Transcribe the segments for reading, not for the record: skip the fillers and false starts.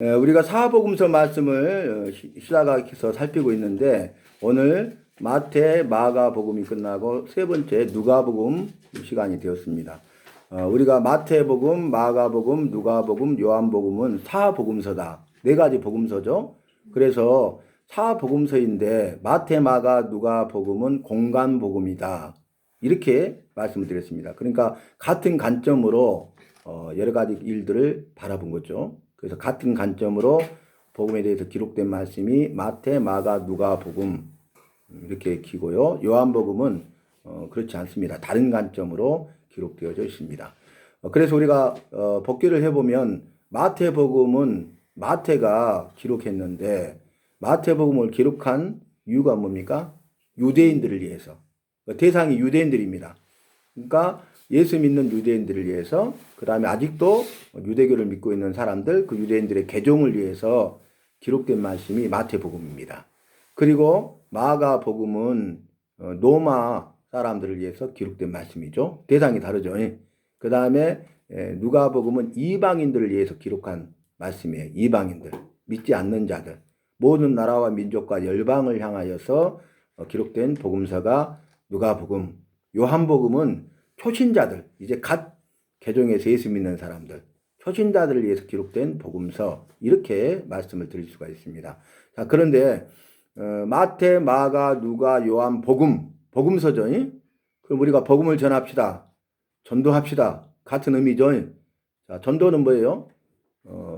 우리가 사복음서 말씀을 시작해서 살피고 있는데 오늘 마태, 마가복음이 끝나고 세 번째 누가복음 시간이 되었습니다. 우리가 마태복음, 마가복음, 누가복음, 요한복음은 사복음서다. 네 가지 복음서죠. 그래서 사복음서인데 마태, 마가, 누가복음은 공간복음이다. 이렇게 말씀을 드렸습니다. 그러니까 같은 관점으로 여러 가지 일들을 바라본 거죠. 그래서 같은 관점으로 복음에 대해서 기록된 말씀이 마태, 마가, 누가복음 이렇게 기고요. 요한복음은 그렇지 않습니다. 다른 관점으로 기록되어져 있습니다. 그래서 우리가 복기를 해보면 마태복음은 마태가 기록했는데 마태복음을 기록한 이유가 뭡니까? 유대인들을 위해서. 대상이 유대인들입니다. 그러니까 예수 믿는 유대인들을 위해서, 그 다음에 아직도 유대교를 믿고 있는 사람들, 그 유대인들의 개종을 위해서 기록된 말씀이 마태복음입니다. 그리고 마가복음은 로마 사람들을 위해서 기록된 말씀이죠. 대상이 다르죠. 그 다음에 누가복음은 이방인들을 위해서 기록한 말씀이에요. 이방인들, 믿지 않는 자들, 모든 나라와 민족과 열방을 향하여서 기록된 복음서가 누가복음. 요한복음은 초신자들, 이제 갓 개종해서 예수 믿는 사람들, 초신자들을 위해서 기록된 복음서, 이렇게 말씀을 드릴 수가 있습니다. 자, 그런데 마태, 마가, 누가, 요한, 복음서죠. 그럼 우리가 복음을 전합시다. 전도합시다. 같은 의미죠. 자, 전도는 뭐예요?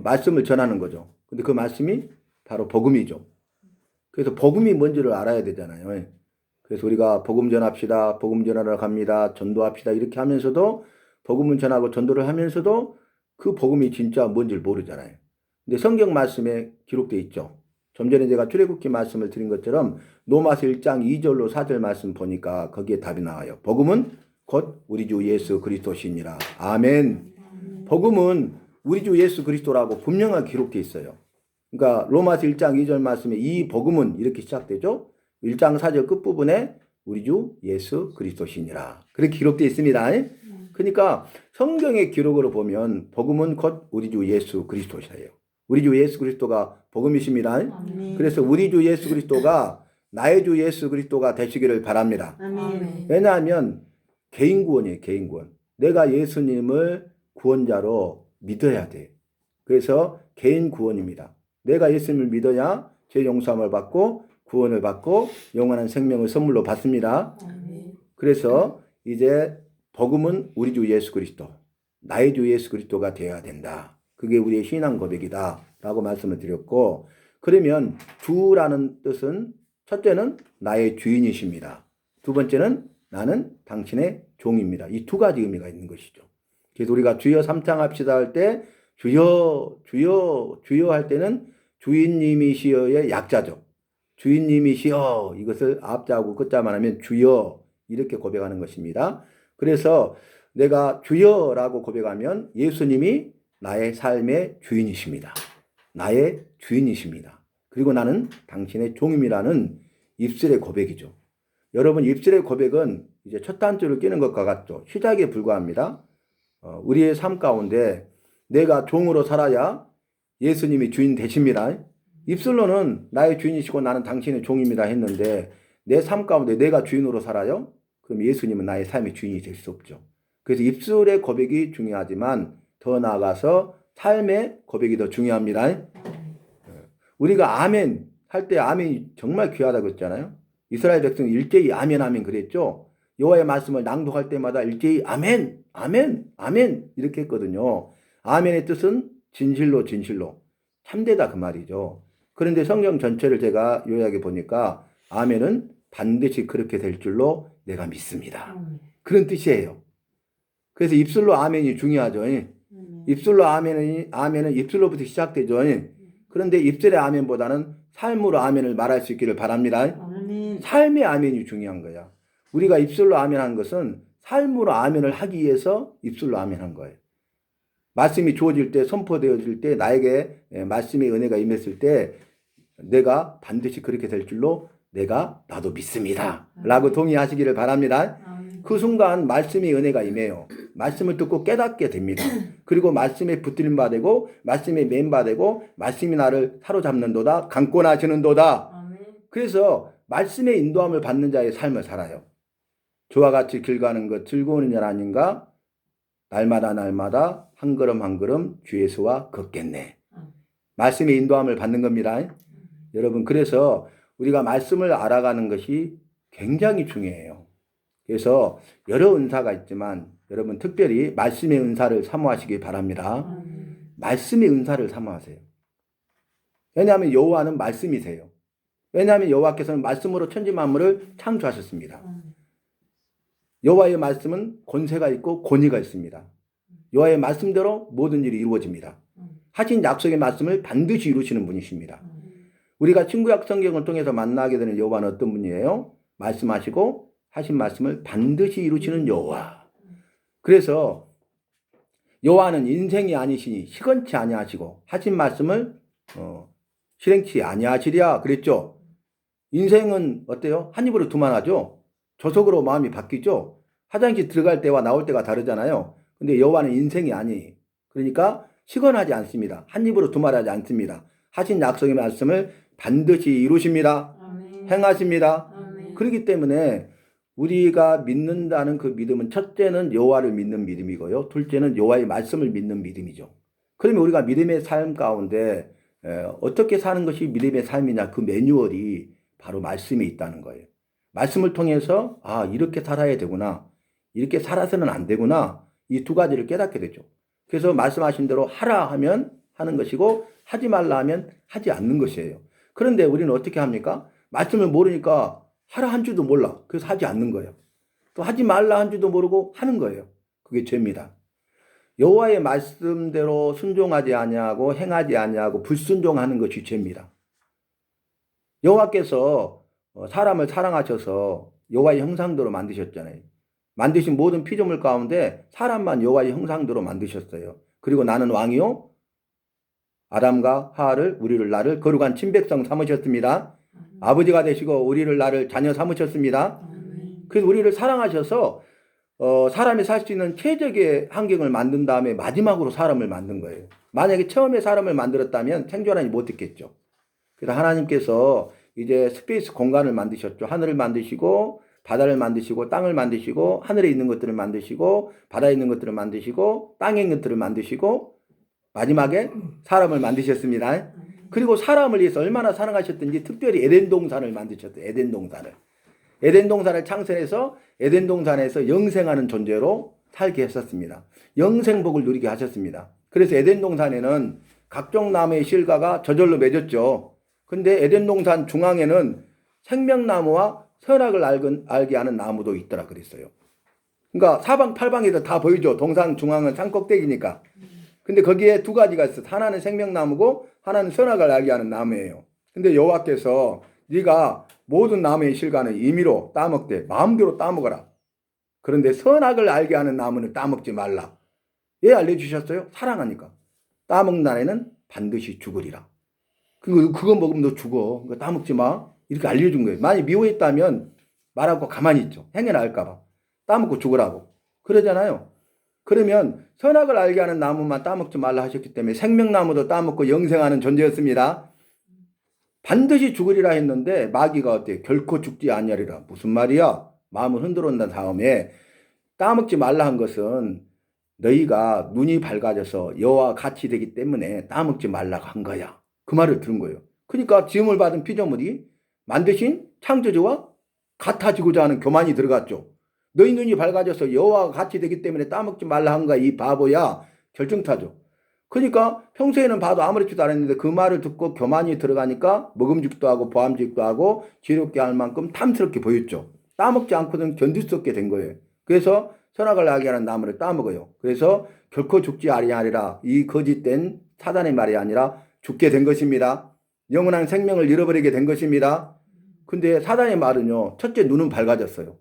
말씀을 전하는 거죠. 근데 그 말씀이 바로 복음이죠. 그래서 복음이 뭔지를 알아야 되잖아요. 그래서 우리가 복음 전합시다, 복음 전하러 갑니다, 전도합시다 이렇게 하면서도 복음을 전하고 전도를 하면서도 그 복음이 진짜 뭔지를 모르잖아요. 근데 성경 말씀에 기록되어 있죠. 좀 전에 제가 출애굽기 말씀을 드린 것처럼 로마서 1장 2절로 4절 말씀 보니까 거기에 답이 나와요. 복음은 곧 우리 주 예수 그리스도시니라. 아멘. 복음은 우리 주 예수 그리스도라고 분명하게 기록되어 있어요. 그러니까 로마서 1장 2절 말씀에 이 복음은 이렇게 시작되죠. 1장 4절 끝부분에 우리 주 예수 그리스도시니라. 그렇게 기록되어 있습니다. 그러니까 성경의 기록으로 보면 복음은 곧 우리 주 예수 그리스도시예요. 우리 주 예수 그리스도가 복음이십니다. 아멘. 그래서 우리 주 예수 그리스도가 나의 주 예수 그리스도가 되시기를 바랍니다. 아멘. 왜냐하면 개인 구원이에요. 개인 구원. 내가 예수님을 구원자로 믿어야 돼. 그래서 개인 구원입니다. 내가 예수님을 믿어야 죄 용서함을 받고 구원을 받고 영원한 생명을 선물로 받습니다. 그래서 이제 복음은 우리 주 예수 그리스도, 나의 주 예수 그리스도가 되어야 된다. 그게 우리의 신앙 고백이다 라고 말씀을 드렸고, 그러면 주라는 뜻은 첫째는 나의 주인이십니다. 두 번째는 나는 당신의 종입니다. 이 두 가지 의미가 있는 것이죠. 그래서 우리가 주여 삼창합시다 할 때 주여 주여 주여 할 때는 주인님이시여의 약자죠. 주인님이시여, 이것을 앞자하고 끝자만 하면 주여, 이렇게 고백하는 것입니다. 그래서 내가 주여라고 고백하면 예수님이 나의 삶의 주인이십니다. 나의 주인이십니다. 그리고 나는 당신의 종임이라는 입술의 고백이죠. 여러분, 입술의 고백은 이제 첫 단추를 끼는 것과 같죠. 시작에 불과합니다. 우리의 삶 가운데 내가 종으로 살아야 예수님이 주인 되십니다. 입술로는 나의 주인이시고 나는 당신의 종입니다 했는데 내 삶 가운데 내가 주인으로 살아요? 그럼 예수님은 나의 삶의 주인이 될 수 없죠. 그래서 입술의 고백이 중요하지만 더 나아가서 삶의 고백이 더 중요합니다. 우리가 아멘 할 때 아멘이 정말 귀하다고 했잖아요. 이스라엘 백성 일제히 아멘 아멘 그랬죠. 여호와의 말씀을 낭독할 때마다 일제히 아멘 아멘 아멘 이렇게 했거든요. 아멘의 뜻은 진실로 진실로 참되다 그 말이죠. 그런데 성경 전체를 제가 요약해 보니까 아멘은 반드시 그렇게 될 줄로 내가 믿습니다. 그런 뜻이에요. 그래서 입술로 아멘이 중요하죠. 입술로 아멘은 입술로부터 시작되죠. 그런데 입술의 아멘보다는 삶으로 아멘을 말할 수 있기를 바랍니다. 아멘. 삶의 아멘이 중요한 거야. 우리가 입술로 아멘한 것은 삶으로 아멘을 하기 위해서 입술로 아멘한 거예요. 말씀이 주어질 때, 선포되어질 때, 나에게 말씀의 은혜가 임했을 때 내가 반드시 그렇게 될 줄로 나도 믿습니다. 라고 동의하시기를 바랍니다. 그 순간 말씀의 은혜가 임해요. 말씀을 듣고 깨닫게 됩니다. 그리고 말씀에 붙들림 바되고 말씀에 맨 바되고 말씀이 나를 사로잡는도다 강권하시는도다. 그래서 말씀의 인도함을 받는 자의 삶을 살아요. 저와 같이 길 가는 것 즐거운 일 아닌가? 날마다 날마다 한 걸음 한 걸음 주 예수와 걷겠네. 말씀의 인도함을 받는 겁니다. 여러분, 그래서 우리가 말씀을 알아가는 것이 굉장히 중요해요. 그래서 여러 은사가 있지만 여러분 특별히 말씀의 은사를 사모하시기 바랍니다. 말씀의 은사를 사모하세요. 왜냐하면 여호와는 말씀이세요. 왜냐하면 여호와께서는 말씀으로 천지 만물을 창조하셨습니다. 여호와의 말씀은 권세가 있고 권위가 있습니다. 여호와의 말씀대로 모든 일이 이루어집니다. 하신 약속의 말씀을 반드시 이루시는 분이십니다. 우리가 신구약 성경을 통해서 만나게 되는 여호와는 어떤 분이에요? 말씀하시고 하신 말씀을 반드시 이루시는 여호와. 그래서 여호와는 인생이 아니시니 시건치 아니하시고 하신 말씀을 실행치 아니하시랴 그랬죠. 인생은 어때요? 한 입으로 두만하죠. 저속으로 마음이 바뀌죠. 화장실 들어갈 때와 나올 때가 다르잖아요. 근데 여호와는 인생이 아니. 그러니까 시건하지 않습니다. 한 입으로 두말하지 않습니다. 하신 약속의 말씀을 반드시 이루십니다. 행하십니다. 그렇기 때문에 우리가 믿는다는 그 믿음은 첫째는 여호와를 믿는 믿음이고요. 둘째는 여호와의 말씀을 믿는 믿음이죠. 그러면 우리가 믿음의 삶 가운데 어떻게 사는 것이 믿음의 삶이냐, 그 매뉴얼이 바로 말씀에 있다는 거예요. 말씀을 통해서 이렇게 살아야 되구나, 이렇게 살아서는 안 되구나, 이 두 가지를 깨닫게 되죠. 그래서 말씀하신 대로 하라 하면 하는 것이고 하지 말라 하면 하지 않는 것이에요. 그런데 우리는 어떻게 합니까? 말씀을 모르니까 하라 한 줄도 몰라. 그래서 하지 않는 거예요. 또 하지 말라 한 줄도 모르고 하는 거예요. 그게 죄입니다. 여호와의 말씀대로 순종하지 아니하고 행하지 아니하고 불순종하는 것이 죄입니다. 여호와께서 사람을 사랑하셔서 여호와의 형상대로 만드셨잖아요. 만드신 모든 피조물 가운데 사람만 여호와의 형상대로 만드셨어요. 그리고 나는 왕이요 아담과 하와를 우리를 나를 거룩한 친백성 삼으셨습니다. 아버지가 되시고 우리를 나를 자녀 삼으셨습니다. 그래서 우리를 사랑하셔서 사람이 살 수 있는 최적의 환경을 만든 다음에 마지막으로 사람을 만든 거예요. 만약에 처음에 사람을 만들었다면 생존하지 못했겠죠. 그래서 하나님께서 이제 스페이스 공간을 만드셨죠. 하늘을 만드시고 바다를 만드시고 땅을 만드시고 하늘에 있는 것들을 만드시고 바다에 있는 것들을 만드시고 땅에 있는 것들을 만드시고 마지막에 사람을 만드셨습니다. 그리고 사람을 위해서 얼마나 사랑하셨든지 특별히 에덴 동산을 만드셨어요. 에덴 동산을. 에덴 동산을 창설해서 에덴 동산에서 영생하는 존재로 살게 했었습니다. 영생복을 누리게 하셨습니다. 그래서 에덴 동산에는 각종 나무의 실과가 저절로 맺었죠. 근데 에덴 동산 중앙에는 생명나무와 선악을 알게 하는 나무도 있더라 그랬어요. 그러니까 사방팔방에도 다 보이죠. 동산 중앙은 산 꼭대기니까. 근데 거기에 두 가지가 있어요. 하나는 생명나무고 하나는 선악을 알게 하는 나무예요. 근데 여호와께서 네가 모든 나무의 실과는 임의로 따먹되 마음대로 따먹어라. 그런데 선악을 알게 하는 나무는 따먹지 말라. 왜 알려주셨어요? 사랑하니까. 따먹는 날에는 반드시 죽으리라. 그거 먹으면 너 죽어. 그거 따먹지 마. 이렇게 알려준 거예요. 만약 미워했다면 말하고 가만히 있죠. 행여나 할까봐. 따먹고 죽으라고. 그러잖아요. 그러면 선악을 알게 하는 나무만 따먹지 말라 하셨기 때문에 생명나무도 따먹고 영생하는 존재였습니다. 반드시 죽으리라 했는데 마귀가 어때요? 결코 죽지 아니하리라. 무슨 말이야? 마음을 흔들어 놓은 다음에 따먹지 말라 한 것은 너희가 눈이 밝아져서 여호와와 같이 되기 때문에 따먹지 말라고 한 거야. 그 말을 들은 거예요. 그러니까 지음을 받은 피조물이 만드신 창조주와 같아지고자 하는 교만이 들어갔죠. 너희 눈이 밝아져서 여호와와 같이 되기 때문에 따먹지 말라 한 거야. 이 바보야. 결정타죠. 그러니까 평소에는 봐도 아무렇지도 않았는데 그 말을 듣고 교만이 들어가니까 먹음직도 하고 보암직도 하고 지혜롭게 할 만큼 탐스럽게 보였죠. 따먹지 않고는 견딜 수 없게 된 거예요. 그래서 선악을 알게 하는 나무를 따먹어요. 그래서 결코 죽지 아니하리라. 이 거짓된 사단의 말이 아니라 죽게 된 것입니다. 영원한 생명을 잃어버리게 된 것입니다. 근데 사단의 말은요. 첫째 눈은 밝아졌어요.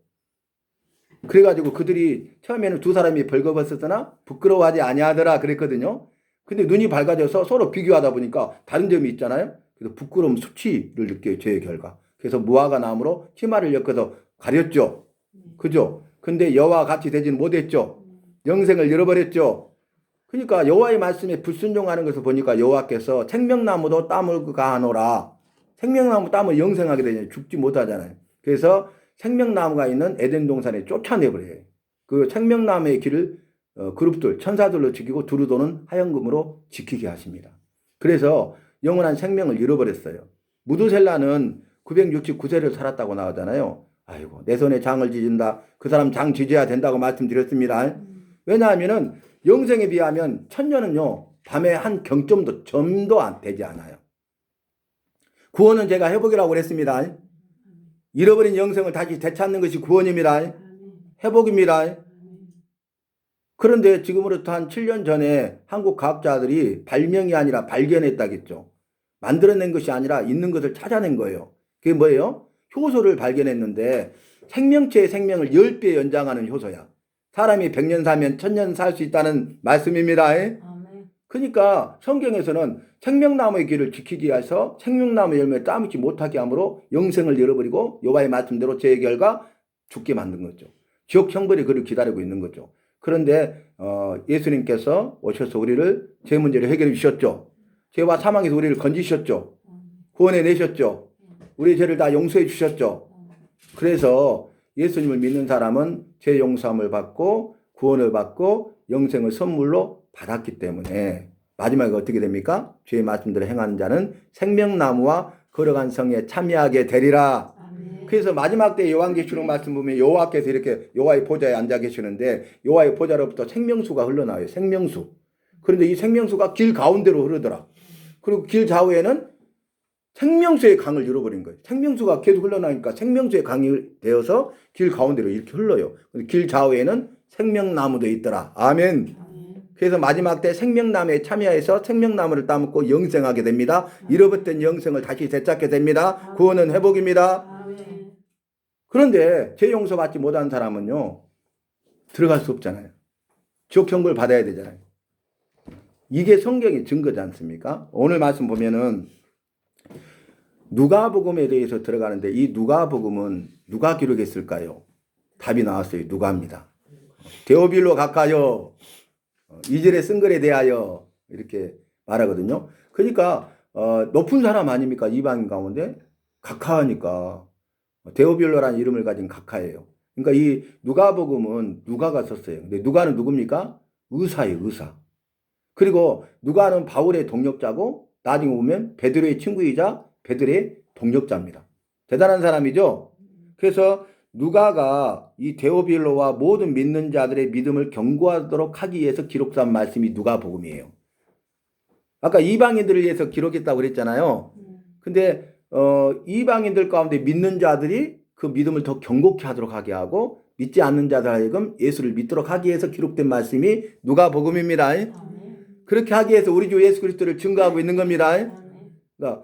그래가지고 그들이 처음에는 두 사람이 벌거벗었으나 부끄러워하지 아니하더라 그랬거든요. 근데 눈이 밝아져서 서로 비교하다 보니까 다른 점이 있잖아요. 그래서 부끄러움 수치를 느껴요. 죄의 결과. 그래서 무화과 나무로 치마를 엮어서 가렸죠. 그죠? 근데 여호와 같이 되지는 못했죠. 영생을 잃어버렸죠. 그러니까 여호와의 말씀에 불순종하는 것을 보니까 여호와께서 생명나무도 땀을 가하노라. 생명나무 땀을 영생하게 되냐 죽지 못하잖아요. 그래서 생명나무가 있는 에덴 동산에 쫓아내버려요. 그 생명나무의 길을 그룹들 천사들로 지키고 두루도는 하얀금으로 지키게 하십니다. 그래서 영원한 생명을 잃어버렸어요. 무두셀라는 969세를 살았다고 나오잖아요. 아이고 내 손에 장을 지진다. 그 사람 장 지져야 된다고 말씀드렸습니다. 왜냐하면은 영생에 비하면 천년은요 밤에 한 경점도 점도 안 되지 않아요. 구원은 제가 회복이라고 그랬습니다. 잃어버린 영생을 다시 되찾는 것이 구원입니다. 회복입니다. 그런데 지금으로부터 한 7년 전에 한국 과학자들이 발명이 아니라 발견했다겠죠. 만들어낸 것이 아니라 있는 것을 찾아낸 거예요. 그게 뭐예요? 효소를 발견했는데 생명체의 생명을 10배 연장하는 효소야. 사람이 100년 살면 1000년 살 수 있다는 말씀입니다. 그러니까 성경에서는 생명나무의 길을 지키기 위해서 생명나무 열매를 따먹지 못하게 함으로 영생을 잃어버리고 여호와의 말씀대로 죄의 결과 죽게 만든 거죠. 지옥 형벌이 그를 기다리고 있는 거죠. 그런데 예수님께서 오셔서 우리를 죄 문제를 해결해 주셨죠. 죄와 사망에서 우리를 건지셨죠. 구원해 내셨죠. 우리의 죄를 다 용서해 주셨죠. 그래서 예수님을 믿는 사람은 죄 용서함을 받고 구원을 받고 영생을 선물로 받았기 때문에 마지막에 어떻게 됩니까? 주의 말씀대로 행하는 자는 생명나무와 걸어간 성에 참여하게 되리라. 그래서 마지막 때 요한계시록 말씀 보면 여호와께서 이렇게 여호와의 보좌에 앉아 계시는데 여호와의 보좌로부터 생명수가 흘러나와요. 생명수. 그런데 이 생명수가 길 가운데로 흐르더라. 그리고 길 좌우에는 생명수의 강을 잃어버린 거예요. 생명수가 계속 흘러나니까 생명수의 강이 되어서 길 가운데로 이렇게 흘러요. 길 좌우에는 생명나무도 있더라. 아멘. 그래서 마지막 때 생명나무에 참여해서 생명나무를 따먹고 영생하게 됩니다. 잃어버렸던 영생을 다시 되찾게 됩니다. 구원은 회복입니다. 그런데 죄 용서 받지 못한 사람은요 들어갈 수 없잖아요. 지옥 형벌 받아야 되잖아요. 이게 성경의 증거지 않습니까? 오늘 말씀 보면은 누가복음에 대해서 들어가는데 이 누가복음은 누가 기록했을까요? 답이 나왔어요. 누가입니다. 데오빌로 각하여 이절에 쓴 글에 대하여 이렇게 말하거든요. 그러니까 높은 사람 아닙니까? 이방인 가운데 각하하니까 데오빌로라는 이름을 가진 각하예요. 그러니까 이 누가복음은 누가가 썼어요. 근데 누가는 누굽니까? 의사예요. 의사. 그리고 누가는 바울의 동역자고 나중에 보면 베드로의 친구이자 베드로의 동역자입니다. 대단한 사람이죠. 그래서 누가가 이 데오빌로와 모든 믿는 자들의 믿음을 견고하도록 하기 위해서 기록한 말씀이 누가복음이에요. 아까 이방인들을 위해서 기록했다고 그랬잖아요. 근데 이방인들 가운데 믿는 자들이 그 믿음을 더 견고케 하도록 하게 하고 믿지 않는 자들 하여금 예수를 믿도록 하기 위해서 기록된 말씀이 누가복음입니다. 그렇게 하기 위해서 우리 주 예수 그리스도를 증거하고 있는 겁니다. 그러니까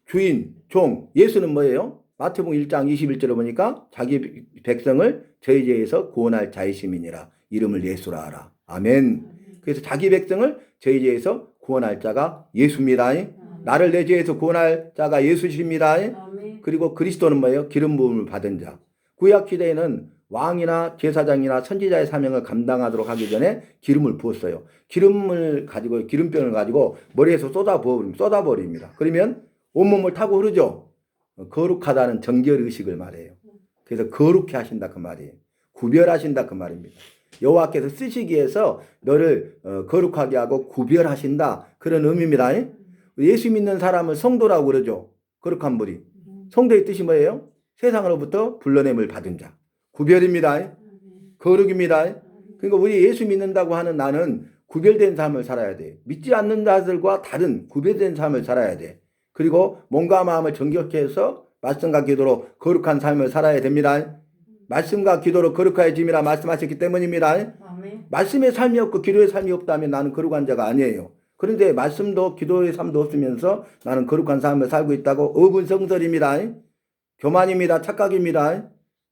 주인, 종, 예수는 뭐예요? 마태복음 1장 21절에 보니까 자기 백성을 저희 죄에서 구원할 자이심이니라. 이름을 예수라 하라. 아멘. 그래서 자기 백성을 저희 죄에서 구원할 자가 예수입니다. 나를 내 죄에서 구원할 자가 예수십니다. 그리고 그리스도는 뭐예요? 기름 부음을 받은 자. 구약 시대에는 왕이나 제사장이나 선지자의 사명을 감당하도록 하기 전에 기름을 부었어요. 기름을 가지고 기름병을 가지고 머리에서 쏟아버립니다. 그러면 온몸을 타고 흐르죠. 거룩하다는 정결 의식을 말해요. 그래서 거룩해 하신다 그 말이에요. 구별하신다 그 말입니다. 여호와께서 쓰시기 위해서 너를 거룩하게 하고 구별하신다 그런 의미입니다. 예수 믿는 사람을 성도라고 그러죠. 거룩한 분이. 성도의 뜻이 뭐예요? 세상으로부터 불러냄을 받은 자. 구별입니다. 거룩입니다. 그러니까 우리 예수 믿는다고 하는 나는 구별된 삶을 살아야 돼. 믿지 않는 자들과 다른 구별된 삶을 살아야 돼. 그리고 몸과 마음을 정결케 해서 말씀과 기도로 거룩한 삶을 살아야 됩니다. 말씀과 기도로 거룩해짐이라 말씀하셨기 때문입니다. 말씀의 삶이 없고 기도의 삶이 없다면 나는 거룩한 자가 아니에요. 그런데 말씀도 기도의 삶도 없으면서 나는 거룩한 삶을 살고 있다고 어분성설입니다. 교만입니다. 착각입니다.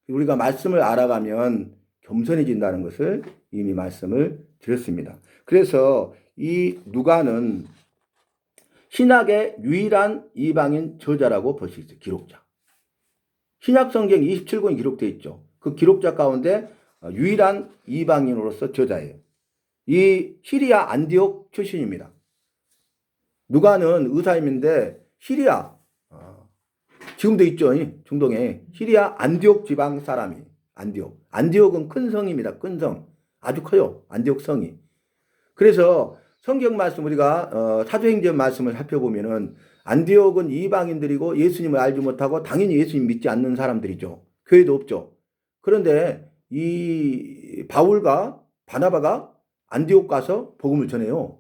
우리가 말씀을 알아가면 겸손해진다는 것을 이미 말씀을 드렸습니다. 그래서 이 누가는 신약의 유일한 이방인 저자라고 볼 수 있어요. 기록자. 신약 성경 27권이 기록되어 있죠. 그 기록자 가운데 유일한 이방인으로서 저자예요. 이 시리아 안디옥 출신입니다. 누가는 의사임인데 시리아 지금도 있죠. 중동에 시리아 안디옥 지방 사람이 안디옥은 큰 성입니다. 큰 성. 아주 커요. 안디옥 성이. 그래서 성경 말씀 우리가 사도행전 말씀을 살펴보면은 안디옥은 이방인들이고 예수님을 알지 못하고 당연히 예수님 믿지 않는 사람들이죠. 교회도 없죠. 그런데 이 바울과 바나바가 안디옥 가서 복음을 전해요.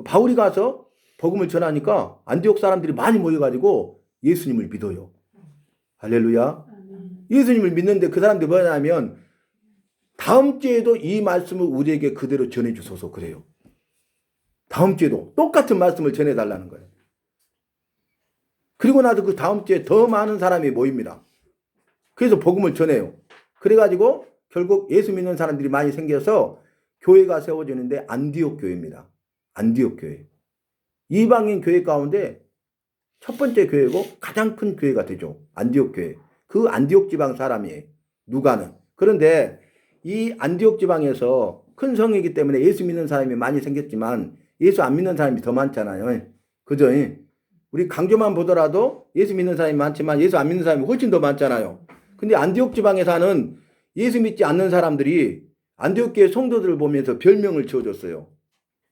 바울이 가서 복음을 전하니까 안디옥 사람들이 많이 모여가지고 예수님을 믿어요. 할렐루야. 예수님을 믿는데 그 사람들이 뭐냐면 다음 주에도 이 말씀을 우리에게 그대로 전해주소서 그래요. 다음 주에도 똑같은 말씀을 전해달라는 거예요. 그리고 나서 그 다음 주에 더 많은 사람이 모입니다. 그래서 복음을 전해요. 그래가지고 결국 예수 믿는 사람들이 많이 생겨서 교회가 세워지는데 안디옥 교회입니다. 안디옥 교회. 이방인 교회 가운데 첫 번째 교회고 가장 큰 교회가 되죠. 안디옥 교회. 그 안디옥 지방 사람이에요. 누가는. 그런데 이 안디옥 지방에서 큰 성이기 때문에 예수 믿는 사람이 많이 생겼지만 예수 안 믿는 사람이 더 많잖아요. 그죠? 우리 강조만 보더라도 예수 믿는 사람이 많지만 예수 안 믿는 사람이 훨씬 더 많잖아요. 근데 안디옥 지방에 사는 예수 믿지 않는 사람들이 안디옥 교회 성도들을 보면서 별명을 지어줬어요.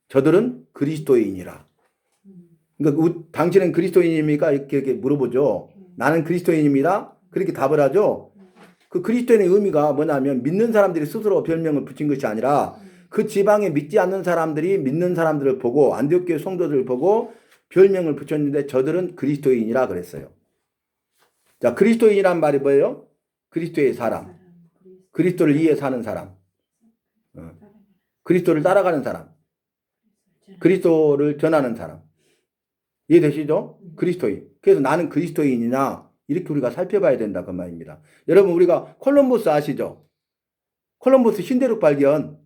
저들은 그리스도인이라. 그러니까 당신은 그리스도인입니까? 이렇게 물어보죠. 나는 그리스도인입니다. 그렇게 답을 하죠. 그 그리스도인의 의미가 뭐냐면 믿는 사람들이 스스로 별명을 붙인 것이 아니라 그 지방에 믿지 않는 사람들이 믿는 사람들을 보고 안디옥 교회 성도들을 보고 별명을 붙였는데 저들은 그리스도인이라 그랬어요. 자, 그리스도인이란 말이 뭐예요? 그리스도의 사람. 그리스도를 위해 사는 사람. 그리스도를 따라가는 사람. 그리스도를 전하는 사람. 이해되시죠? 그리스도인. 그래서 나는 그리스도인이냐 이렇게 우리가 살펴봐야 된다 그 말입니다. 여러분 우리가 콜럼버스 아시죠? 콜럼버스 신대륙 발견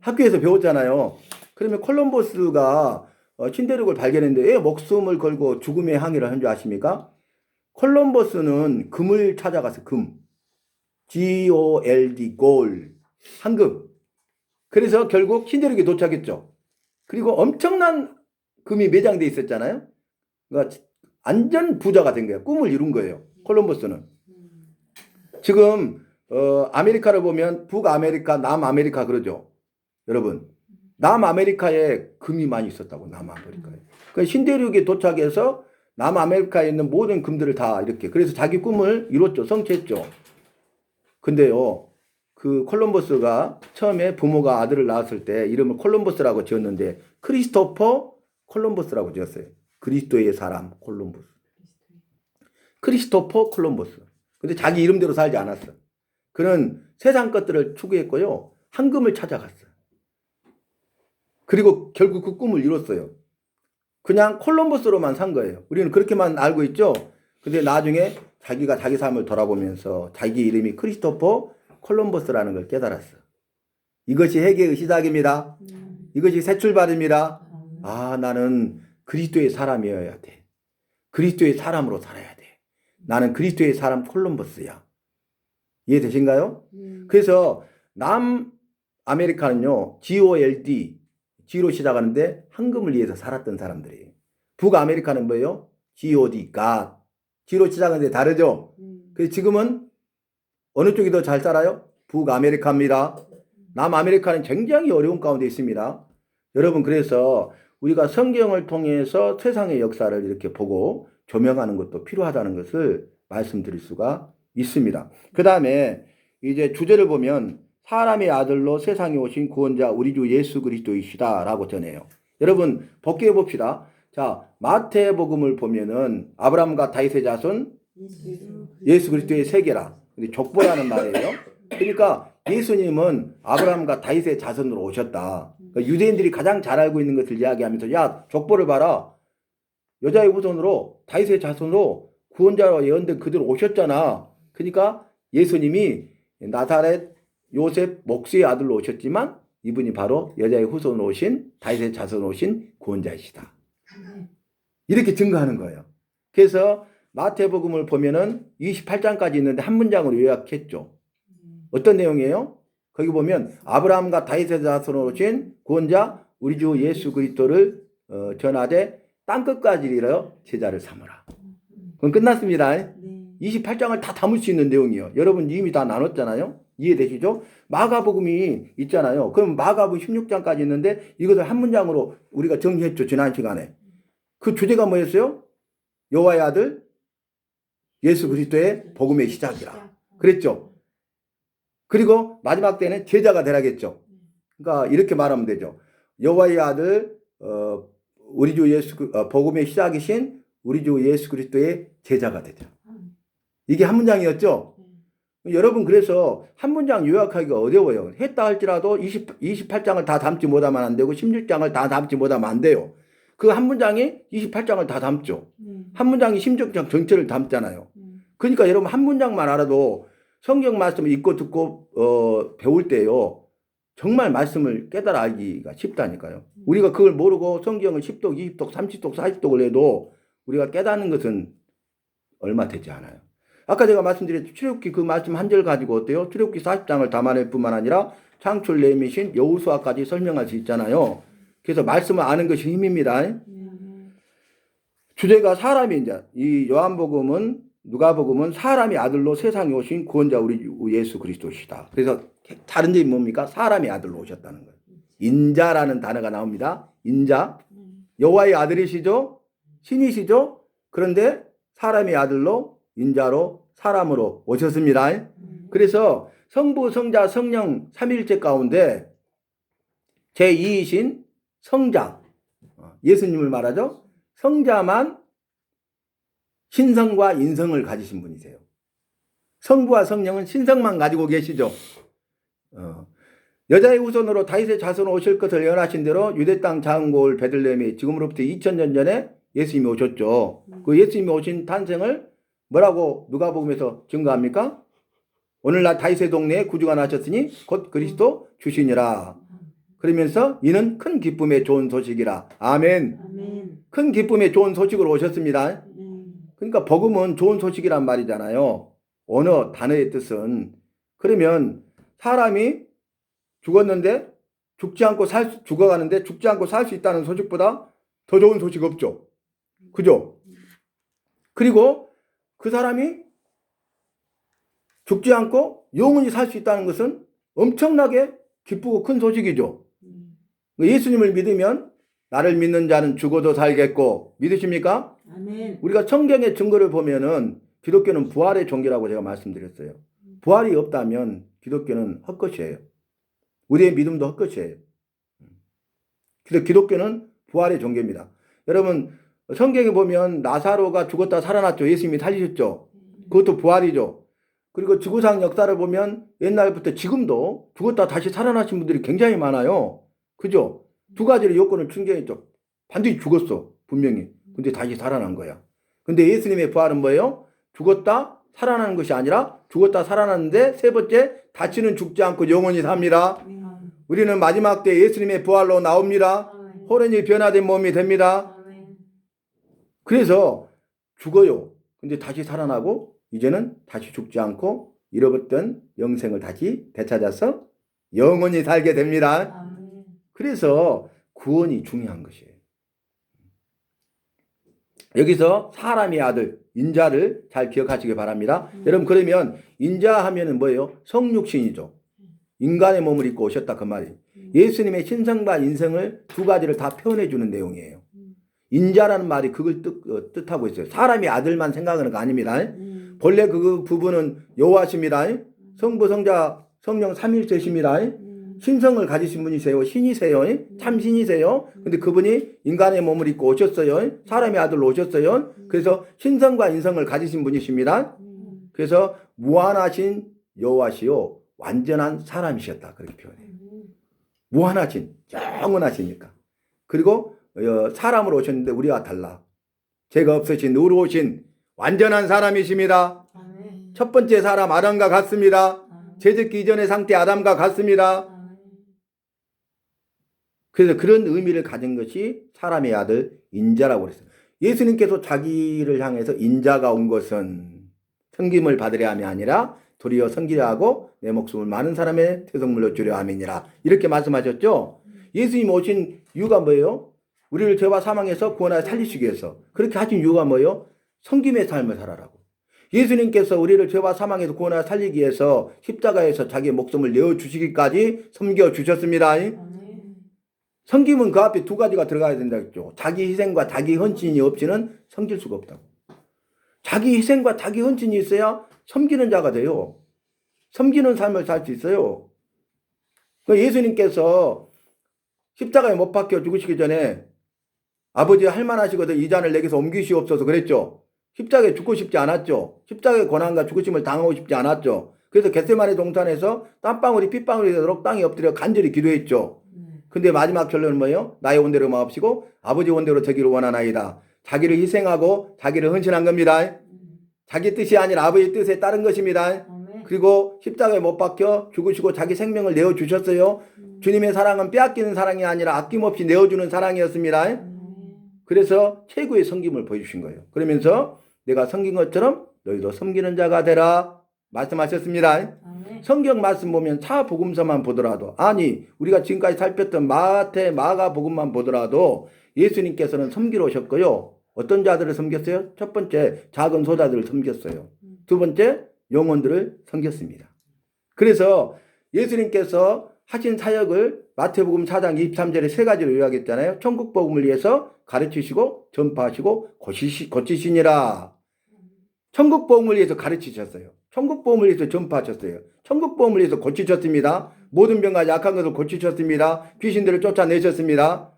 학교에서 배웠잖아요. 그러면 콜럼버스가 신대륙을 발견했는데 왜 목숨을 걸고 죽음의 항해를 한 줄 아십니까? 콜럼버스는 금을 찾아가서 금. G-O-L-D, 골. 황금. 그래서 결국 신대륙에 도착했죠. 그리고 엄청난 금이 매장돼 있었잖아요. 그러니까 완전 부자가 된 거예요. 꿈을 이룬 거예요. 콜럼버스는. 지금 아메리카를 보면 북아메리카, 남아메리카 그러죠. 여러분. 남아메리카에 금이 많이 있었다고. 남아메리카에. 그 신대륙에 도착해서 남아메리카에 있는 모든 금들을 다 이렇게 그래서 자기 꿈을 이뤘죠. 성취했죠. 근데요. 그 콜럼버스가 처음에 부모가 아들을 낳았을 때 이름을 콜럼버스라고 지었는데 크리스토퍼 콜럼버스라고 지었어요. 그리스도의 사람 콜럼버스. 크리스토퍼 콜럼버스. 근데 자기 이름대로 살지 않았어. 그는 세상 것들을 추구했고요. 황금을 찾아갔어. 그리고 결국 그 꿈을 이뤘어요. 그냥 콜럼버스로만 산 거예요. 우리는 그렇게만 알고 있죠. 근데 나중에 자기가 자기 삶을 돌아보면서 자기 이름이 크리스토퍼 콜럼버스라는 걸 깨달았어. 이것이 회개의 시작입니다. 이것이 새 출발입니다. 아, 나는 그리스도의 사람이어야 돼. 그리스도의 사람으로 살아야 돼. 나는 그리스도의 사람 콜럼버스야. 이해되신가요? 그래서 남아메리카는요. GOLD, G로 시작하는데 황금을 위해서 살았던 사람들이에요. 북아메리카는 뭐예요? GOD, God. G로 시작하는데 다르죠? 그래서 지금은 어느 쪽이 더 잘 살아요? 북아메리카입니다. 남아메리카는 굉장히 어려운 가운데 있습니다. 여러분 그래서 우리가 성경을 통해서 세상의 역사를 이렇게 보고 조명하는 것도 필요하다는 것을 말씀드릴 수가 있습니다. 그 다음에 이제 주제를 보면 사람의 아들로 세상에 오신 구원자 우리 주 예수 그리스도이시다 라고 전해요. 여러분 복귀해 봅시다. 자, 마태복음을 보면은 아브라함과 다윗의 자손 예수 그리스도의 세계라. 근데 족보라는 말이에요. 그러니까 예수님은 아브라함과 다윗의 자손으로 오셨다. 그러니까 유대인들이 가장 잘 알고 있는 것을 이야기하면서 야 족보를 봐라. 여자의 후손으로 다윗의 자손으로 구원자로 예언된 그대로 오셨잖아. 그러니까 예수님이 나사렛 요셉 목수의 아들로 오셨지만 이분이 바로 여자의 후손으로 오신 다윗의 자손으로 오신 구원자이시다. 이렇게 증거하는 거예요. 그래서 마태복음을 보면은 28장까지 있는데 한 문장으로 요약했죠. 어떤 내용이에요? 거기 보면 아브라함과 다윗의 자손으로 오신 구원자 우리 주 예수 그리스도를 전하되 땅끝까지 이르러 제자를 삼으라. 그건 끝났습니다. 네. 28장을 다 담을 수 있는 내용이에요. 여러분 이미 다 나눴잖아요. 이해되시죠? 마가복음이 있잖아요. 그럼 마가복음 16장까지 있는데 이것을 한 문장으로 우리가 정리했죠. 지난 시간에. 그 주제가 뭐였어요? 여호와의 아들 예수 그리스도의 복음의 시작이라. 그랬죠. 그리고 마지막 때는 제자가 되라겠죠. 그러니까 이렇게 말하면 되죠. 여호와의 아들 우리 주 예수 복음의 시작이신 우리 주 예수 그리스도의 제자가 되죠. 이게 한 문장이었죠. 여러분 그래서 한 문장 요약하기가 어려워요. 했다 할지라도 28장을 다 담지 못하면 안 되고 16장을 다 담지 못하면 안 돼요. 그 한 문장이 28장을 다 담죠. 한 문장이 16장 전체를 담잖아요. 그러니까 여러분 한 문장만 알아도 성경 말씀을 읽고 듣고 배울 때요. 정말 말씀을 깨달아 알기가 쉽다니까요. 우리가 그걸 모르고 성경을 10독, 20독, 30독, 40독을 해도 우리가 깨닫는 것은 얼마 되지 않아요. 아까 제가 말씀드린 출애굽기 그 말씀 한 절 가지고 어때요? 출애굽기 40장을 담아낼 뿐만 아니라 창출 내미신 여호수아까지 설명할 수 있잖아요. 그래서 말씀을 아는 것이 힘입니다. 주제가 사람이 이제 이 요한복음은 누가복음은 사람의 아들로 세상에 오신 구원자 우리 예수 그리스도시다. 그래서 다른 점이 뭡니까? 사람의 아들로 오셨다는 거예요. 인자라는 단어가 나옵니다. 인자. 여호와의 아들이시죠? 신이시죠? 그런데 사람의 아들로 인자로 사람으로 오셨습니다. 그래서 성부, 성자, 성령 삼위일체 가운데 제2이신 성자, 예수님을 말하죠. 성자만 신성과 인성을 가지신 분이세요. 성부와 성령은 신성만 가지고 계시죠. 여자의 후손으로 다윗의 자손으로 오실 것을 예언하신 대로 유대 땅 작은 고을 베들레헴에 지금으로부터 2000년 전에 예수님이 오셨죠. 그 예수님이 오신 탄생을 뭐라고 누가복음에서 증거합니까? 오늘날 다윗의 동네에 구주가 나셨으니 곧 그리스도 주시니라. 그러면서 이는 큰 기쁨의 좋은 소식이라. 아멘. 아멘. 큰 기쁨의 좋은 소식으로 오셨습니다. 그러니까 복음은 좋은 소식이란 말이잖아요. 어느 단어의 뜻은. 그러면 사람이 죽었는데 죽어가는데 죽지 않고 살 수 있다는 소식보다 더 좋은 소식 없죠. 그죠? 그리고 그 사람이 죽지 않고 영원히 살 수 있다는 것은 엄청나게 기쁘고 큰 소식이죠. 예수님을 믿으면 나를 믿는 자는 죽어도 살겠고 믿으십니까? 아멘. 우리가 성경의 증거를 보면은 기독교는 부활의 종교라고 제가 말씀드렸어요. 부활이 없다면 기독교는 헛것이에요. 우리의 믿음도 헛것이에요. 그래서 기독교는 부활의 종교입니다. 여러분 성경에 보면 나사로가 죽었다 살아났죠. 예수님이 살리셨죠. 그것도 부활이죠. 그리고 지구상 역사를 보면 옛날부터 지금도 죽었다 다시 살아나신 분들이 굉장히 많아요. 그죠? 두 가지를 요건을 충족했죠. 반드시 죽었어. 분명히. 근데 다시 살아난 거야. 근데 예수님의 부활은 뭐예요? 죽었다 살아나는 것이 아니라 죽었다 살아났는데 세 번째 다시는 죽지 않고 영원히 삽니다. 우리는 마지막 때 예수님의 부활로 나옵니다. 호련히 변화된 몸이 됩니다. 그래서 죽어요. 근데 다시 살아나고 이제는 다시 죽지 않고 잃어버렸던 영생을 다시 되찾아서 영원히 살게 됩니다. 그래서 구원이 중요한 것이에요. 여기서 사람의 아들 인자를 잘 기억하시기 바랍니다. 여러분 그러면 인자 하면은 뭐예요? 성육신이죠. 인간의 몸을 입고 오셨다 그 말이에요. 예수님의 신성과 인성을 두 가지를 다 표현해 주는 내용이에요. 인자라는 말이 그걸 뜻하고 있어요. 사람이 아들만 생각하는 거 아닙니다. 본래 그 부분은 여호와십니다. 성부, 성자, 성령 삼위일체십니다. 신성을 가지신 분이세요. 신이세요. 참신이세요. 근데 그분이 인간의 몸을 입고 오셨어요. 사람의 아들로 오셨어요. 그래서 신성과 인성을 가지신 분이십니다. 그래서 무한하신 여호와시요 완전한 사람이셨다. 그렇게 표현해요. 무한하신, 영원하시니까. 그리고 사람으로 오셨는데 우리와 달라. 죄가 없으신 의로우신 완전한 사람이십니다. 첫 번째 사람 아담과 같습니다. 죄 짓기 이전의 상태 아담과 같습니다. 그래서 그런 의미를 가진 것이 사람의 아들 인자라고 그랬어요. 예수님께서 자기를 향해서 인자가 온 것은 섬김을 받으려 함이 아니라 도리어 섬기려 하고 내 목숨을 많은 사람의 대성물로 주려 함이니라. 이렇게 말씀하셨죠. 예수님 오신 이유가 뭐예요? 우리를 죄와 사망에서 구원하여 살리시기 위해서. 그렇게 하신 이유가 뭐예요? 섬김의 삶을 살아라고. 예수님께서 우리를 죄와 사망에서 구원하여 살리기 위해서 십자가에서 자기의 목숨을 내어주시기까지 섬겨주셨습니다. 섬김은 그 앞에 두 가지가 들어가야 된다 했죠. 자기 희생과 자기 헌신이 없이는 섬길 수가 없다고. 자기 희생과 자기 헌신이 있어야 섬기는 자가 돼요. 섬기는 삶을 살 수 있어요. 예수님께서 십자가에 못 박혀 죽으시기 전에 아버지 할만하시거든 이 잔을 내게서 옮기시옵소서 그랬죠. 십자가에 죽고 싶지 않았죠. 십자가의 고난과 죽으심을 당하고 싶지 않았죠. 그래서 겟세마네 동산에서 땀방울이 핏방울이 되도록 땅에 엎드려 간절히 기도했죠. 근데 마지막 결론은 뭐예요? 나의 원대로 마옵시고 아버지 원대로 되기를 원하나이다. 자기를 희생하고 자기를 헌신한 겁니다. 자기 뜻이 아니라 아버지의 뜻에 따른 것입니다. 그리고 십자가에 못 박혀 죽으시고 자기 생명을 내어주셨어요. 주님의 사랑은 빼앗기는 사랑이 아니라 아낌없이 내어주는 사랑이었습니다. 그래서 최고의 섬김을 보여주신 거예요. 그러면서 내가 섬긴 것처럼 너희도 섬기는 자가 되라 말씀하셨습니다. 성경 말씀 보면 사복음서만 보더라도 아니 우리가 지금까지 살폈던 마태 마가복음만 보더라도 예수님께서는 섬기러 오셨고요. 어떤 자들을 섬겼어요? 첫 번째 작은 소자들을 섬겼어요. 두 번째 영혼들을 섬겼습니다. 그래서 예수님께서 하신 사역을 마태복음 4장 23절에 세 가지로 요약했잖아요. 천국복음을 위해서 가르치시고 전파하시고 고치시니라. 천국복음을 위해서 가르치셨어요. 천국복음을 위해서 전파하셨어요. 천국복음을 위해서 고치셨습니다. 모든 병과 약한 것을 고치셨습니다. 귀신들을 쫓아내셨습니다.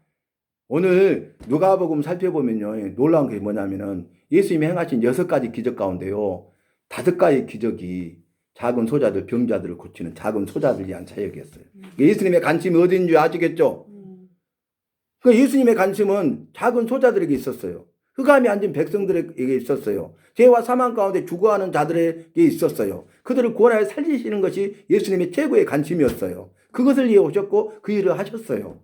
오늘 누가복음 살펴보면요. 놀라운 게 뭐냐면은 예수님이 행하신 6가지 기적 가운데요. 5가지 기적이 작은 소자들, 병자들을 고치는 작은 소자들 위한 사역이었어요. 예수님의 관심이 어디인지 아시겠죠? 예수님의 관심은 작은 소자들에게 있었어요. 흑암에 앉은 백성들에게 있었어요. 죄와 사망 가운데 죽어가는 자들에게 있었어요. 그들을 구원하여 살리시는 것이 예수님의 최고의 관심이었어요. 그것을 위해 오셨고 그 일을 하셨어요.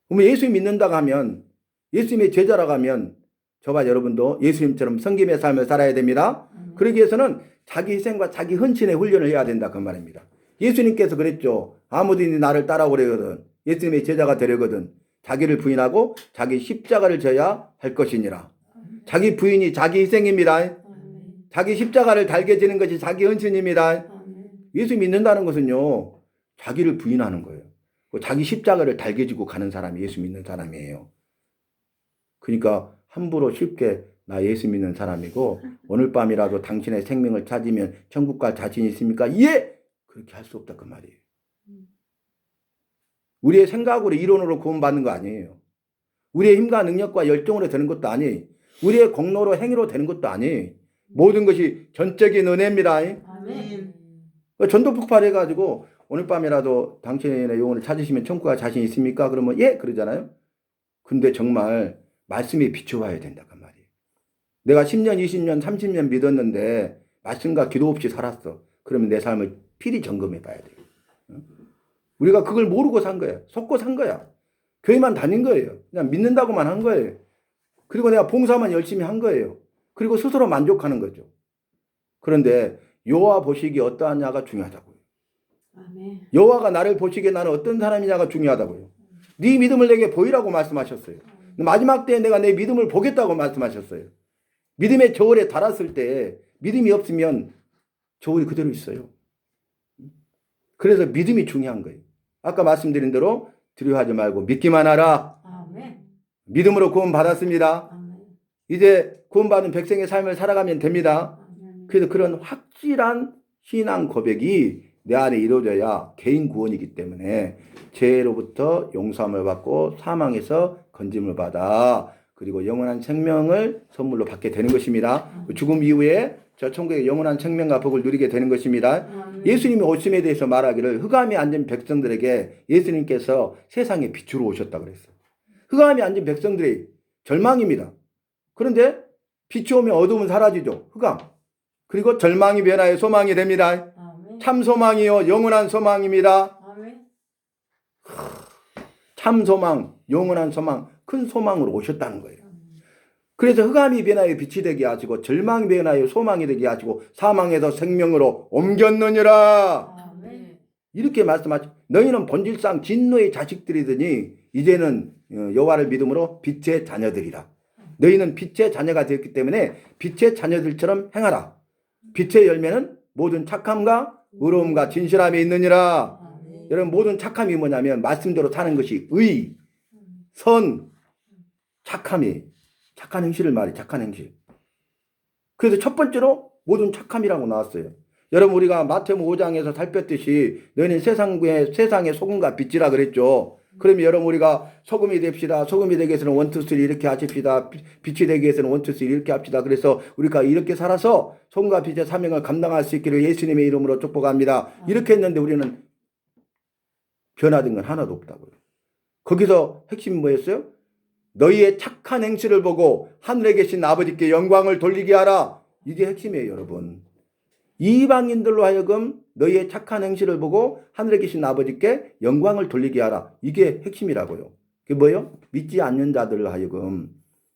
그러면 예수님 믿는다고 하면 예수님의 제자라고 하면 저와 여러분도 예수님처럼 섬김의 삶을 살아야 됩니다. 그러기 위해서는 자기 희생과 자기 헌신의 훈련을 해야 된다 그 말입니다. 예수님께서 그랬죠. 아무든지 나를 따라오려거든 예수님의 제자가 되려거든 자기를 부인하고 자기 십자가를 져야 할 것이니라. 자기 부인이 자기 희생입니다. 자기 십자가를 달게 지는 것이 자기 헌신입니다. 예수 믿는다는 것은요. 자기를 부인하는 거예요. 자기 십자가를 달게 지고 가는 사람이 예수 믿는 사람이에요. 그러니까 함부로 쉽게 나 예수 믿는 사람이고 오늘 밤이라도 당신의 생명을 찾으면 천국 갈 자신 있습니까? 예! 그렇게 할 수 없다 그 말이에요. 우리의 생각으로 이론으로 구원받는 거 아니에요. 우리의 힘과 능력과 열정으로 되는 것도 아니에요. 우리의 공로로 행위로 되는 것도 아니에요. 모든 것이 전적인 은혜입니다. 아멘. 전도 폭발해가지고 오늘 밤이라도 당신의 영혼을 찾으시면 천국 갈 자신 있습니까? 그러면 예! 그러잖아요. 근데 정말 말씀에 비춰봐야 된다 그 말이에요. 내가 10년, 20년, 30년 믿었는데 말씀과 기도 없이 살았어. 그러면 내 삶을 필히 점검해 봐야 돼요. 우리가 그걸 모르고 산 거야. 속고 산 거야. 교회만 다닌 거예요. 그냥 믿는다고만 한 거예요. 그리고 내가 봉사만 열심히 한 거예요. 그리고 스스로 만족하는 거죠. 그런데 여호와 보시기에 어떠하냐가 중요하다고요. 아멘. 여호와가 나를 보시기에 나는 어떤 사람이냐가 중요하다고요. 네 믿음을 내게 보이라고 말씀하셨어요. 마지막 때에 내가 내 믿음을 보겠다고 말씀하셨어요. 믿음의 저울에 달았을 때 믿음이 없으면 저울이 그대로 있어요. 그래서 믿음이 중요한 거예요. 아까 말씀드린 대로 두려워하지 말고 믿기만 하라. 아멘. 믿음으로 구원 받았습니다. 아멘. 이제 구원받은 백성의 삶을 살아가면 됩니다. 아멘. 그래서 그런 확실한 신앙 고백이 내 안에 이루어져야 개인 구원이기 때문에 죄로부터 용서함을 받고 사망에서 건짐을 받아 그리고 영원한 생명을 선물로 받게 되는 것입니다. 죽음 이후에 저 천국의 영원한 생명과 복을 누리게 되는 것입니다. 예수님이 오심에 대해서 말하기를 흑암에 앉은 백성들에게 예수님께서 세상의 빛으로 오셨다고 그랬어요. 흑암에 앉은 백성들이 절망입니다. 그런데 빛이 오면 어둠은 사라지죠. 흑암. 그리고 절망이 변하여 소망이 됩니다. 참 소망이요 영원한 소망입니다. 참 소망, 영원한 소망, 큰 소망으로 오셨다는 거예요. 그래서 흑암이 변하여 빛이 되게 하시고 절망이 변하여 소망이 되게 하시고 사망에서 생명으로 옮겼느니라. 아멘. 이렇게 말씀하시고 너희는 본질상 진노의 자식들이더니 이제는 여호와를 믿음으로 빛의 자녀들이라. 너희는 빛의 자녀가 되었기 때문에 빛의 자녀들처럼 행하라. 빛의 열매는 모든 착함과 의로움과 진실함이 있느니라. 아멘. 여러분 모든 착함이 뭐냐면 말씀대로 사는 것이 의, 선, 착함이 착한 행실을 말해. 착한 행실. 그래서 첫 번째로 모든 착함이라고 나왔어요. 여러분 우리가 마태복음 5장에서 살폈듯이 너희는 세상의 소금과 빛이라 그랬죠. 그러면 여러분 우리가 소금이 됩시다. 소금이 되기 위해서는 1, 2, 3 이렇게 하십시다. 빛이 되기 위해서는 1, 2, 3 이렇게 합시다. 그래서 우리가 이렇게 살아서 소금과 빛의 사명을 감당할 수 있기를 예수님의 이름으로 축복합니다. 이렇게 했는데 우리는 변화된 건 하나도 없다고요. 거기서 핵심이 뭐였어요? 너희의 착한 행실을 보고 하늘에 계신 아버지께 영광을 돌리게 하라. 이게 핵심이에요, 여러분. 이방인들로 하여금 너희의 착한 행실을 보고 하늘에 계신 아버지께 영광을 돌리게 하라. 이게 핵심이라고요. 그게 뭐예요? 믿지 않는 자들로 하여금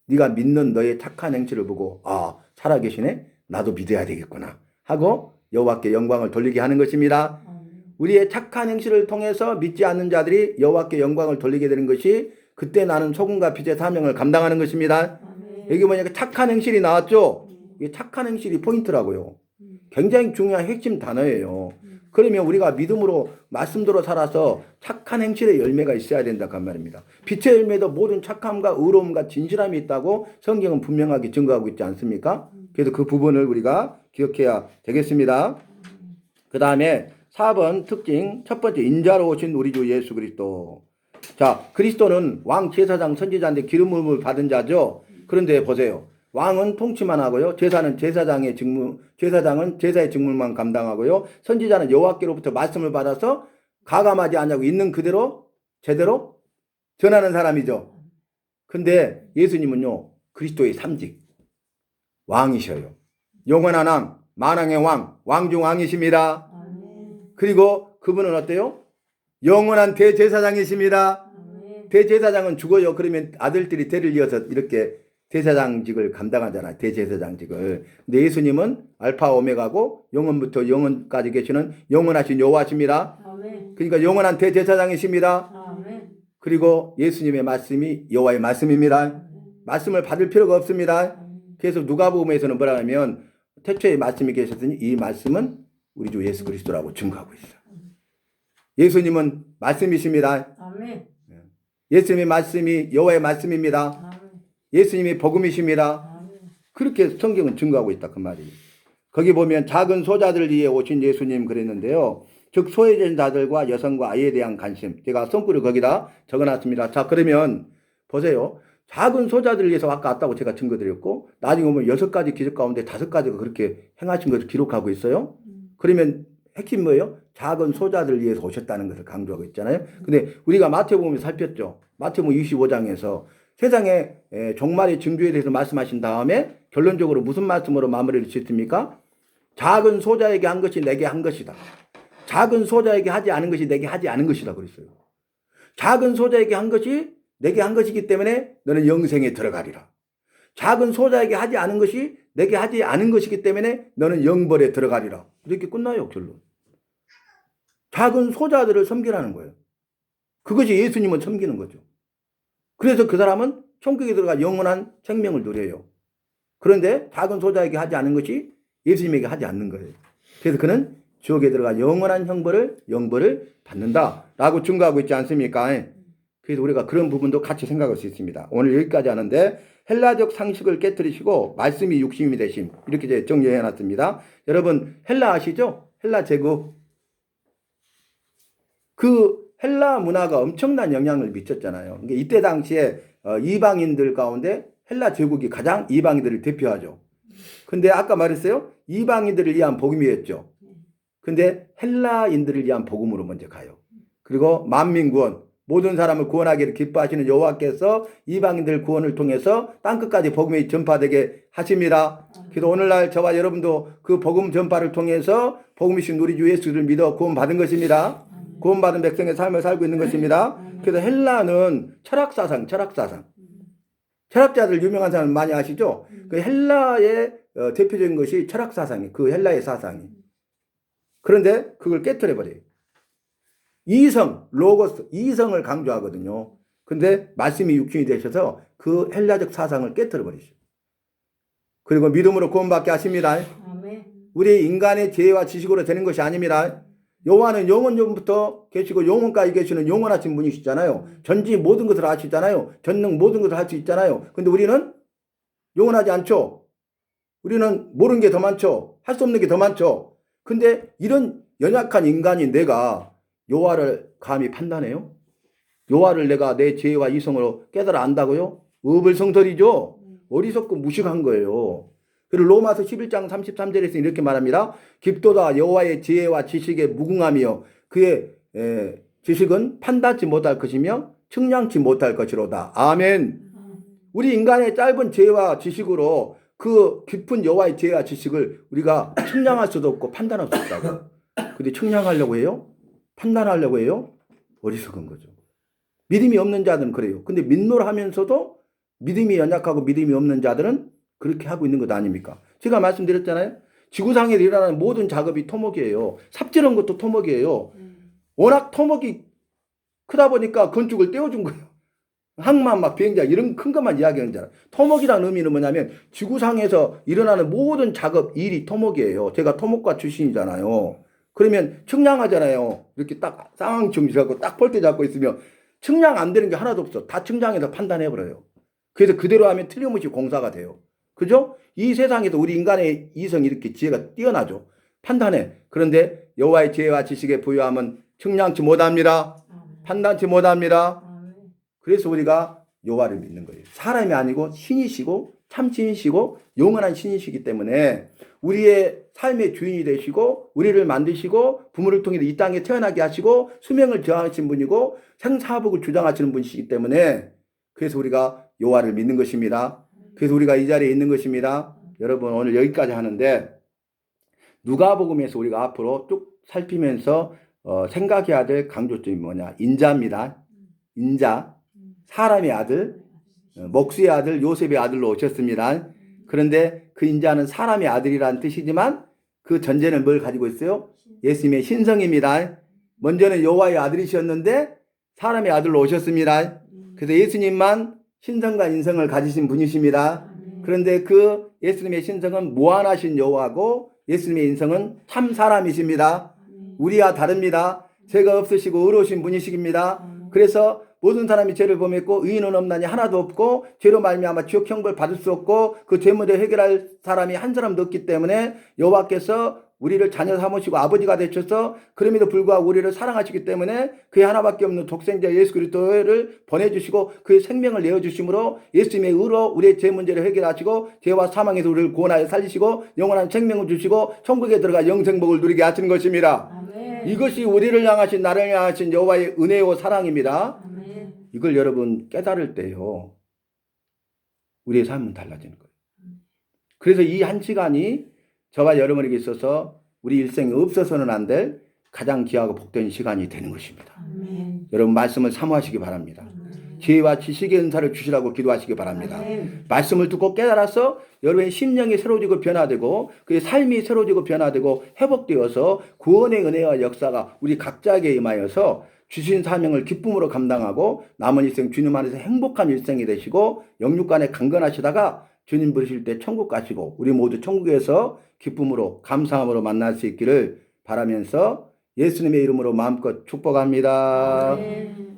네가 믿는 너의 착한 행실을 보고 아, 살아계시네? 나도 믿어야 되겠구나 하고 여호와께 영광을 돌리게 하는 것입니다. 우리의 착한 행실을 통해서 믿지 않는 자들이 여호와께 영광을 돌리게 되는 것이 그때 나는 소금과 빛의 사명을 감당하는 것입니다. 여기 뭐냐면 착한 행실이 나왔죠? 이게 착한 행실이 포인트라고요. 굉장히 중요한 핵심 단어예요. 그러면 우리가 믿음으로 말씀대로 살아서 착한 행실의 열매가 있어야 된다 그 말입니다. 빛의 열매도 모든 착함과 의로움과 진실함이 있다고 성경은 분명하게 증거하고 있지 않습니까? 그래서 그 부분을 우리가 기억해야 되겠습니다. 그 다음에 4번 특징 첫 번째 인자로 오신 우리 주 예수 그리스도. 자, 그리스도는 왕 제사장 선지자인데 기름 부음을 받은 자죠. 그런데 보세요. 왕은 통치만 하고요. 제사장은 제사의 직무만 감당하고요. 선지자는 여호와께로부터 말씀을 받아서 가감하지 않냐고 있는 그대로 제대로 전하는 사람이죠. 근데 예수님은요. 그리스도의 삼직 왕이셔요. 영원한 왕, 만왕의 왕, 왕중 왕이십니다. 그리고 그분은 어때요? 영원한 대제사장이십니다. 대제사장은 죽어요. 그러면 아들들이 대를 이어서 이렇게 대제사장직을 감당하잖아요. 대제사장직을. 근데 예수님은 알파 오메가고 영원부터 영원까지 계시는 영원하신 여호와십니다. 그러니까 영원한 대제사장이십니다. 그리고 예수님의 말씀이 여호와의 말씀입니다. 말씀을 받을 필요가 없습니다. 그래서 누가복음에서는 뭐라 하면 태초에 말씀이 계셨으니 이 말씀은 우리 주 예수 그리스도라고 증거하고 있어요. 예수님은 말씀이십니다. 예수님의 말씀이 여호와의 말씀입니다. 예수님이 복음이십니다. 그렇게 성경은 증거하고 있다 그 말이에요. 거기 보면 작은 소자들을 위해 오신 예수님 그랬는데요. 즉 소외된 자들과 여성과 아이에 대한 관심. 제가 손글을 거기다 적어놨습니다. 자 그러면 보세요. 작은 소자들을 위해서 아까 왔다고 제가 증거드렸고 나중에 보면 6가지 기적 가운데 5가지가 그렇게 행하신 것을 기록하고 있어요. 그러면 핵심 뭐예요? 작은 소자들을 위해서 오셨다는 것을 강조하고 있잖아요. 근데 우리가 마태복음을 살폈죠. 마태복음 25장에서 세상의 종말의 징조에 대해서 말씀하신 다음에 결론적으로 무슨 말씀으로 마무리를 짓습니까? 작은 소자에게 한 것이 내게 한 것이다. 작은 소자에게 하지 않은 것이 내게 하지 않은 것이다 그랬어요. 작은 소자에게 한 것이 내게 한 것이기 때문에 너는 영생에 들어가리라. 작은 소자에게 하지 않은 것이 내게 하지 않은 것이기 때문에 너는 영벌에 들어가리라. 이렇게 끝나요 결론. 작은 소자들을 섬기라는 거예요. 그것이 예수님을 섬기는 거죠. 그래서 그 사람은 천국에 들어가 영원한 생명을 누려요. 그런데 작은 소자에게 하지 않은 것이 예수님에게 하지 않는 거예요. 그래서 그는 지옥에 들어가 영원한 영벌을 받는다라고 증거하고 있지 않습니까? 그래서 우리가 그런 부분도 같이 생각할 수 있습니다. 오늘 여기까지 하는데 헬라적 상식을 깨뜨리시고 말씀이 육신이 되심 이렇게 정리해놨습니다. 여러분 헬라 아시죠? 헬라 제국. 그 헬라 문화가 엄청난 영향을 미쳤잖아요. 이때 당시에 이방인들 가운데 헬라 제국이 가장 이방인들을 대표하죠. 근데 아까 말했어요. 이방인들을 위한 복음이었죠. 근데 헬라인들을 위한 복음으로 먼저 가요. 그리고 만민구원, 모든 사람을 구원하기를 기뻐하시는 여호와께서 이방인들 구원을 통해서 땅끝까지 복음이 전파되게 하십니다. 그래서 오늘날 저와 여러분도 그 복음 전파를 통해서 복음이신 우리 주 예수를 믿어 구원받은 것입니다. 구원받은 백성의 삶을 살고 있는 것입니다. 그래서 헬라는 철학사상. 철학자들 유명한 사람 많이 아시죠? 그 헬라의 대표적인 것이 철학 사상이, 그 헬라의 사상이. 그런데 그걸 깨뜨려 버려요. 이성, 로고스, 이성을 강조하거든요. 근데 말씀이 육신이 되셔서 그 헬라적 사상을 깨뜨려 버리죠. 그리고 믿음으로 구원받게 하십니다. 아멘. 우리 인간의 지혜와 지식으로 되는 것이 아닙니다. 여호와는 영원전부터 계시고 영원까지 계시는 영원하신 분이시잖아요. 전지 모든 것을 아시잖아요. 전능 모든 것을 할 수 있잖아요. 근데 우리는 영원하지 않죠. 우리는 모르는 게 더 많죠. 할 수 없는 게 더 많죠. 근데 이런 연약한 인간인 내가 여호와를 감히 판단해요? 여호와를 내가 내 지혜와 이성으로 깨달아 안다고요? 어불성설이죠. 어리석고 무식한 거예요. 그리고 로마서 11장 33절에서 이렇게 말합니다. 깊도다 여호와의 지혜와 지식에 무궁하며 그의 지식은 판단치 못할 것이며 측량치 못할 것이로다. 아멘. 우리 인간의 짧은 지혜와 지식으로 그 깊은 여호와의 지혜와 지식을 우리가 측량할 수도 없고 판단할 수 없다고. 근데 측량하려고 해요? 판단하려고 해요? 어리석은 거죠. 믿음이 없는 자들은 그래요. 근데 믿노라하면서도 믿음이 연약하고 믿음이 없는 자들은 그렇게 하고 있는 것 아닙니까? 제가 말씀드렸잖아요. 지구상에 일어나는 모든 작업이 토목이에요. 삽질한 것도 토목이에요. 워낙 토목이 크다 보니까 건축을 떼어준 거예요. 항만 막 비행자 이런 큰 것만 이야기하는 줄 알아요. 토목이라는 의미는 뭐냐면 지구상에서 일어나는 모든 작업, 일이 토목이에요. 제가 토목과 출신이잖아요. 그러면 측량하잖아요. 이렇게 딱 쌍앙충 잡고 딱 폴대 잡고 있으면 측량 안 되는 게 하나도 없어. 다 측량해서 판단해버려요. 그래서 그대로 하면 틀림없이 공사가 돼요. 그죠? 이 세상에서 우리 인간의 이성이 이렇게 지혜가 뛰어나죠. 판단해. 그런데 여호와의 지혜와 지식의 부유함은 측량치 못합니다. 판단치 못합니다. 그래서 우리가 여호와를 믿는 거예요. 사람이 아니고 신이시고 참신이시고 영원한 신이시기 때문에 우리의 삶의 주인이 되시고 우리를 만드시고 부모를 통해 이 땅에 태어나게 하시고 수명을 저하신 분이고 생사복을 주장하시는 분이시기 때문에 그래서 우리가 여호와를 믿는 것입니다. 그래서 우리가 이 자리에 있는 것입니다. 여러분 오늘 여기까지 하는데 누가복음에서 우리가 앞으로 쭉 살피면서 생각해야 될 강조점이 뭐냐. 인자입니다. 인자. 사람의 아들, 목수의 아들, 요셉의 아들로 오셨습니다. 그런데 그 인자는 사람의 아들이라는 뜻이지만 그 전제는 뭘 가지고 있어요? 예수님의 신성입니다. 먼저는 여호와의 아들이셨는데 사람의 아들로 오셨습니다. 그래서 예수님만 신성과 인성을 가지신 분이십니다. 그런데 그 예수님의 신성은 무한하신 여호와고 예수님의 인성은 참 사람이십니다. 우리와 다릅니다. 죄가 없으시고 의로우신 분이십니다. 그래서 모든 사람이 죄를 범했고 의인은 없나니 하나도 없고 죄로 말미암아 지옥 형벌 받을 수 없고 그 죄 문제 해결할 사람이 한 사람도 없기 때문에 여호와께서 우리를 자녀 삼으시고 아버지가 되셔서 그럼에도 불구하고 우리를 사랑하시기 때문에 그의 하나밖에 없는 독생자 예수 그리스도를 보내주시고 그의 생명을 내어주심으로 예수님의 의로 우리의 죄 문제를 해결하시고 죄와 사망에서 우리를 구원하여 살리시고 영원한 생명을 주시고 천국에 들어가 영생복을 누리게 하시는 것입니다. 아멘. 이것이 우리를 향하신 나를 향하신 여호와의 은혜요 사랑입니다. 아멘. 이걸 여러분 깨달을 때요 우리의 삶은 달라지는 거예요. 그래서 이 한 시간이 저와 여러분에게 있어서 우리 일생에 없어서는 안 될 가장 귀하고 복된 시간이 되는 것입니다. 아멘. 여러분 말씀을 사모하시기 바랍니다. 지혜와 지식의 은사를 주시라고 기도하시기 바랍니다. 아멘. 말씀을 듣고 깨달아서 여러분의 심령이 새로지고 변화되고 그의 삶이 새로지고 변화되고 회복되어서 구원의 은혜와 역사가 우리 각자에게 임하여서 주신 사명을 기쁨으로 감당하고 남은 일생 주님 안에서 행복한 일생이 되시고 영육간에 강건하시다가 주님 부르실 때 천국 가시고 우리 모두 천국에서 기쁨으로 감사함으로 만날 수 있기를 바라면서 예수님의 이름으로 마음껏 축복합니다. 아멘.